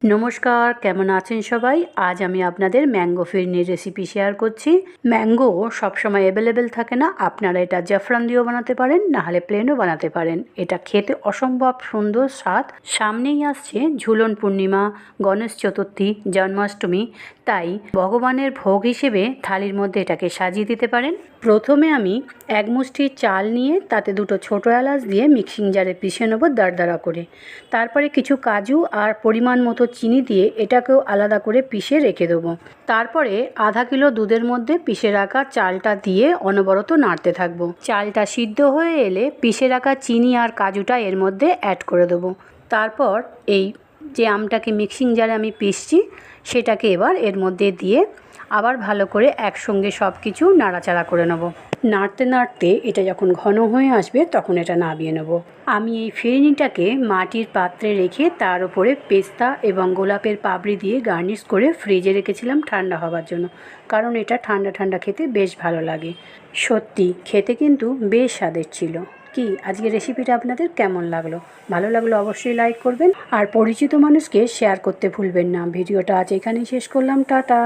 নমস্কার, কেমন আছেন সবাই? আজ আমি আপনাদের ম্যাঙ্গো ফিরনির রেসিপি শেয়ার করছি। ম্যাঙ্গো সবসময় অ্যাভেলেবেল থাকে না। আপনারা এটা জাফরান দিয়েও বানাতে পারেন, নাহলে প্লেনও বানাতে পারেন। এটা খেতে অসম্ভব সুন্দর স্বাদ। সামনেই আসছে ঝুলন পূর্ণিমা, গণেশ চতুর্থী, জন্মাষ্টমী, তাই ভগবানের ভোগ হিসেবে থালির মধ্যে এটাকে সাজিয়ে দিতে পারেন। প্রথমে আমি এক মুষ্টি চাল নিয়ে তাতে দুটো ছোটো এলাচ দিয়ে মিক্সিং জারে পিষে নেবো দারদারা করে। তারপরে কিছু কাজু আর পরিমাণ মতো চিনি দিয়ে এটাকেও আলাদা করে পিষে রেখে দেবো। তারপরে আধা কিলো দুধের মধ্যে পিষে রাখা চালটা দিয়ে অনবরত নাড়তে থাকবো। চালটা সিদ্ধ হয়ে এলে পিষে রাখা চিনি আর কাজুটা এর মধ্যে অ্যাড করে দেবো। তারপর এই যে আমটাকে মিক্সিং জারে আমি পিষছি সেটাকে এবার এর মধ্যে দিয়ে আবার ভালো করে একসঙ্গে সব কিছু নাড়াচাড়া করে নেব। নাড়তে নাড়তে এটা যখন ঘন হয়ে আসবে তখন এটা নামিয়ে নেব। আমি এই ফিরনিটাকে মাটির পাত্রে রেখে তার উপরে পেস্তা এবং গোলাপের পাপড়ি দিয়ে গার্নিশ করে ফ্রিজে রেখেছিলাম ঠান্ডা হওয়ার জন্য, কারণ এটা ঠান্ডা ঠান্ডা খেতে বেশ ভালো লাগে। সত্যি খেতে কিন্তু বেশ স্বাদের ছিল। কি আজকের রেসিপিটা আপনাদের কেমন লাগলো? ভালো লাগলো অবশ্যই লাইক করবেন আর পরিচিত মানুষকে শেয়ার করতে ভুলবেন না। ভিডিওটা আজ এখানেই শেষ করলাম। টাটা।